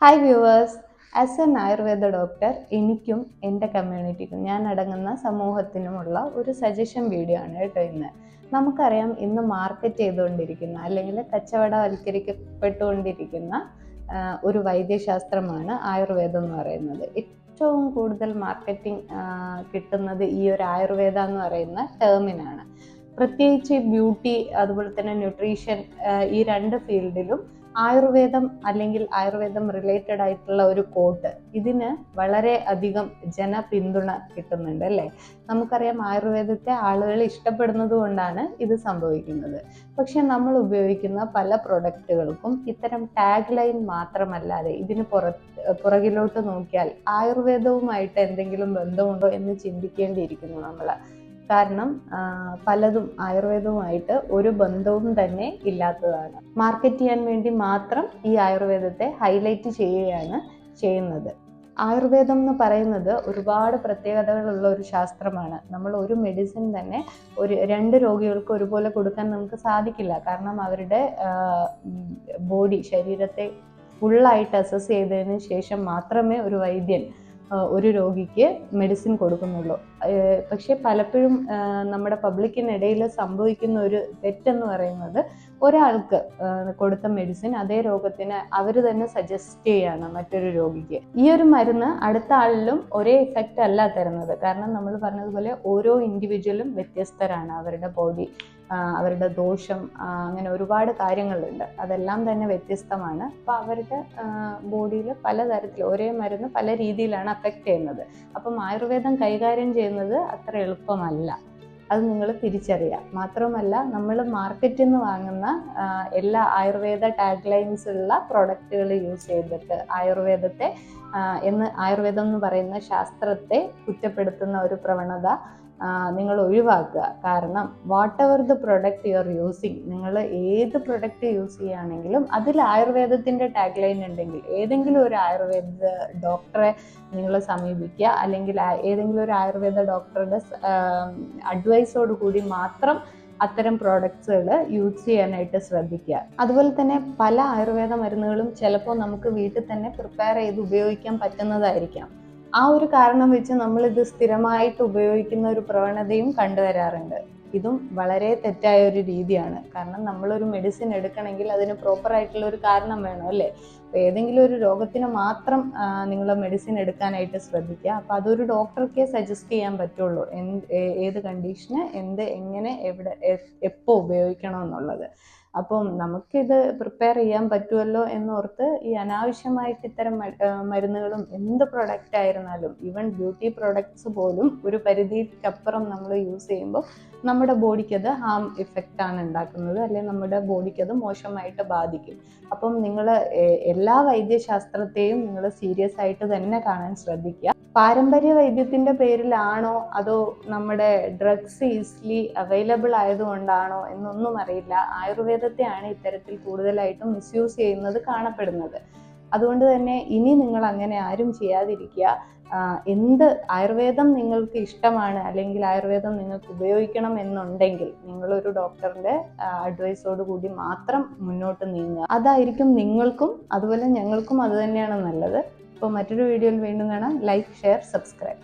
Hi viewers, as an Ayurveda doctor എനിക്കും എൻ്റെ കമ്മ്യൂണിറ്റിക്കും ഞാൻ അടങ്ങുന്ന സമൂഹത്തിനുമുള്ള ഒരു സജഷൻ വീഡിയോ ആണ് കേട്ടോ ഇന്ന്. നമുക്കറിയാം, ഇന്ന് മാർക്കറ്റ് ചെയ്തുകൊണ്ടിരിക്കുന്ന അല്ലെങ്കിൽ കച്ചവടവൽക്കരിക്കപ്പെട്ടുകൊണ്ടിരിക്കുന്ന ഒരു വൈദ്യശാസ്ത്രമാണ് ആയുർവേദം എന്ന് പറയുന്നത്. ഏറ്റവും കൂടുതൽ മാർക്കറ്റിംഗ് കിട്ടുന്നത് ഈ ഒരു ആയുർവേദ എന്ന് പറയുന്ന ടേമിനാണ്. പ്രത്യേകിച്ച് ബ്യൂട്ടി അതുപോലെ തന്നെ ന്യൂട്രീഷൻ, ഈ രണ്ട് ഫീൽഡിലും ആയുർവേദം അല്ലെങ്കിൽ ആയുർവേദം റിലേറ്റഡ് ആയിട്ടുള്ള ഒരു കോട്ട് ഇതിന് വളരെ അധികം ജനപിന്തുണ കിട്ടുന്നുണ്ട് അല്ലേ. നമുക്കറിയാം, ആയുർവേദത്തെ ആളുകൾ ഇഷ്ടപ്പെടുന്നത് കൊണ്ടാണ് ഇത് സംഭവിക്കുന്നത്. പക്ഷെ നമ്മൾ ഉപയോഗിക്കുന്ന പല പ്രൊഡക്റ്റുകൾക്കും ഇത്തരം ടാഗ് ലൈൻ മാത്രമല്ലാതെ ഇതിന് പുറകിലോട്ട് നോക്കിയാൽ ആയുർവേദവുമായിട്ട് എന്തെങ്കിലും ബന്ധമുണ്ടോ എന്ന് ചിന്തിക്കേണ്ടിയിരിക്കുന്നു നമ്മൾ. കാരണം പലതും ആയുർവേദവുമായിട്ട് ഒരു ബന്ധവും തന്നെ ഇല്ലാത്തതാണ്. മാർക്കറ്റ് ചെയ്യാൻ വേണ്ടി മാത്രം ഈ ആയുർവേദത്തെ ഹൈലൈറ്റ് ചെയ്യുകയാണ് ചെയ്യുന്നത്. ആയുർവേദം എന്ന് പറയുന്നത് ഒരുപാട് പ്രത്യേകതകളുള്ള ഒരു ശാസ്ത്രമാണ്. നമ്മൾ ഒരു മെഡിസിൻ തന്നെ രണ്ട് രോഗികൾക്ക് ഒരുപോലെ കൊടുക്കാൻ നമുക്ക് സാധിക്കില്ല. കാരണം അവരുടെ ശരീരത്തെ ഫുള്ളായിട്ട് അസസ് ചെയ്തതിന് ശേഷം മാത്രമേ ഒരു വൈദ്യൻ ഒരു രോഗിക്ക് മെഡിസിൻ കൊടുക്കുന്നുള്ളൂ. പക്ഷേ പലപ്പോഴും നമ്മുടെ പബ്ലിക്കിനിടയിൽ സംഭവിക്കുന്ന ഒരു തെറ്റെന്ന് പറയുന്നത്, ഒരാൾക്ക് കൊടുത്ത മെഡിസിൻ അതേ രോഗത്തിന് അവർ തന്നെ സജസ്റ്റ് ചെയ്യാണ് മറ്റൊരു രോഗിക്ക്. ഈ ഒരു മരുന്ന് അടുത്ത ആളിലും ഒരേ ഇഫക്റ്റ് അല്ല തരുന്നത്. കാരണം നമ്മൾ പറഞ്ഞതുപോലെ ഓരോ ഇൻഡിവിജ്വലും വ്യത്യസ്തരാണ്. അവരുടെ ബോഡി, അവരുടെ ദോഷം, അങ്ങനെ ഒരുപാട് കാര്യങ്ങളുണ്ട്. അതെല്ലാം തന്നെ വ്യത്യസ്തമാണ്. അപ്പോൾ അവരുടെ ബോഡിയിൽ പലതരത്തിൽ ഒരേ മരുന്ന് പല രീതിയിലാണ് അഫക്റ്റ് ചെയ്യുന്നത്. അപ്പം ആയുർവേദം കൈകാര്യം ചെയ്യുന്നത് അത്ര എളുപ്പമല്ല. അത് നിങ്ങൾ തിരിച്ചറിയാം. മാത്രമല്ല, നമ്മൾ മാർക്കറ്റിൽ നിന്ന് വാങ്ങുന്ന എല്ലാ ആയുർവേദ ടാഗ് ലൈൻസ് ഉള്ള പ്രൊഡക്റ്റുകൾ യൂസ് ചെയ്തിട്ട് ആയുർവേദം എന്ന് പറയുന്ന ശാസ്ത്രത്തെ കുറ്റപ്പെടുത്തുന്ന ഒരു പ്രവണത നിങ്ങൾ ഒഴിവാക്കുക. കാരണം what ever the product you are using, നിങ്ങൾ ഏത് പ്രൊഡക്റ്റ് യൂസ് ചെയ്യുകയാണെങ്കിലും അതിൽ ആയുർവേദത്തിൻ്റെ ടാഗ് ലൈൻ ഉണ്ടെങ്കിൽ ഏതെങ്കിലും ഒരു ആയുർവേദ ഡോക്ടറെ നിങ്ങൾ സമീപിക്കുക. അല്ലെങ്കിൽ ഏതെങ്കിലും ഒരു ആയുർവേദ ഡോക്ടറുടെ അഡ്വൈസോട് കൂടി മാത്രം അത്തരം പ്രോഡക്ട്സുകൾ യൂസ് ചെയ്യാനായിട്ട് ശ്രദ്ധിക്കുക. അതുപോലെ തന്നെ പല ആയുർവേദ മരുന്നുകളും ചിലപ്പോൾ നമുക്ക് വീട്ടിൽ തന്നെ പ്രിപ്പയർ ചെയ്ത് ഉപയോഗിക്കാൻ പറ്റുന്നതായിരിക്കാം. ആ ഒരു കാരണം വെച്ച് നമ്മളിത് സ്ഥിരമായിട്ട് ഉപയോഗിക്കുന്ന ഒരു പ്രവണതയും കണ്ടുവരാറുണ്ട്. ഇതും വളരെ തെറ്റായ ഒരു രീതിയാണ്. കാരണം നമ്മളൊരു മെഡിസിൻ എടുക്കണമെങ്കിൽ അതിന് പ്രോപ്പറായിട്ടുള്ള ഒരു കാരണം വേണം അല്ലേ. അപ്പോൾ ഏതെങ്കിലും ഒരു രോഗത്തിന് മാത്രം നിങ്ങൾ മെഡിസിൻ എടുക്കാനായിട്ട് ശ്രദ്ധിക്കുക. അപ്പോൾ അതൊരു ഡോക്ടർക്കേ സജസ്റ്റ് ചെയ്യാൻ പറ്റുള്ളൂ, ഏത് കണ്ടീഷന് എങ്ങനെ എവിടെ എപ്പോൾ ഉപയോഗിക്കണം എന്നുള്ളത്. അപ്പം നമുക്കിത് പ്രിപ്പയർ ചെയ്യാൻ പറ്റുമല്ലോ എന്നോർത്ത് ഈ അനാവശ്യമായിട്ട് ഇത്തരം മരുന്നുകളും എന്ത് പ്രൊഡക്റ്റ് ആയിരുന്നാലും, ഈവൻ ബ്യൂട്ടി പ്രൊഡക്ട്സ് പോലും ഒരു പരിധിക്കപ്പുറം നമ്മൾ യൂസ് ചെയ്യുമ്പോൾ നമ്മുടെ ബോഡിക്ക് അത് ഹാം ഇഫക്റ്റ് ആണ് ഉണ്ടാക്കുന്നത്, അല്ലെങ്കിൽ നമ്മുടെ ബോഡിക്ക് അത് മോശമായിട്ട് ബാധിക്കും. അപ്പം നിങ്ങൾ എല്ലാ വൈദ്യശാസ്ത്രത്തെയും നിങ്ങൾ സീരിയസ് ആയിട്ട് തന്നെ കാണാൻ ശ്രദ്ധിക്കുക. പാരമ്പര്യ വൈദ്യത്തിൻ്റെ പേരിലാണോ അതോ നമ്മുടെ ഡ്രഗ്സ് ഈസിലി അവൈലബിൾ ആയതുകൊണ്ടാണോ എന്നൊന്നും അറിയില്ല, ആയുർവേദത്തെയാണ് ഇത്തരത്തിൽ കൂടുതലായിട്ടും മിസ്യൂസ് ചെയ്യുന്നത് കാണപ്പെടുന്നത്. അതുകൊണ്ട് തന്നെ ഇനി നിങ്ങൾ അങ്ങനെ ആരും ചെയ്യാതിരിക്കുക. എന്ത് ആയുർവേദം നിങ്ങൾക്ക് ഇഷ്ടമാണ് അല്ലെങ്കിൽ ആയുർവേദം നിങ്ങൾക്ക് ഉപയോഗിക്കണം എന്നുണ്ടെങ്കിൽ നിങ്ങളൊരു ഡോക്ടറിൻ്റെ അഡ്വൈസോട് കൂടി മാത്രം മുന്നോട്ട് നീങ്ങുക. അതായിരിക്കും നിങ്ങൾക്കും അതുപോലെ ഞങ്ങൾക്കും അത് തന്നെയാണ് നല്ലത്. അപ്പോൾ മറ്റൊരു വീഡിയോയിൽ വീണ്ടും കാണാം. Like, share, subscribe.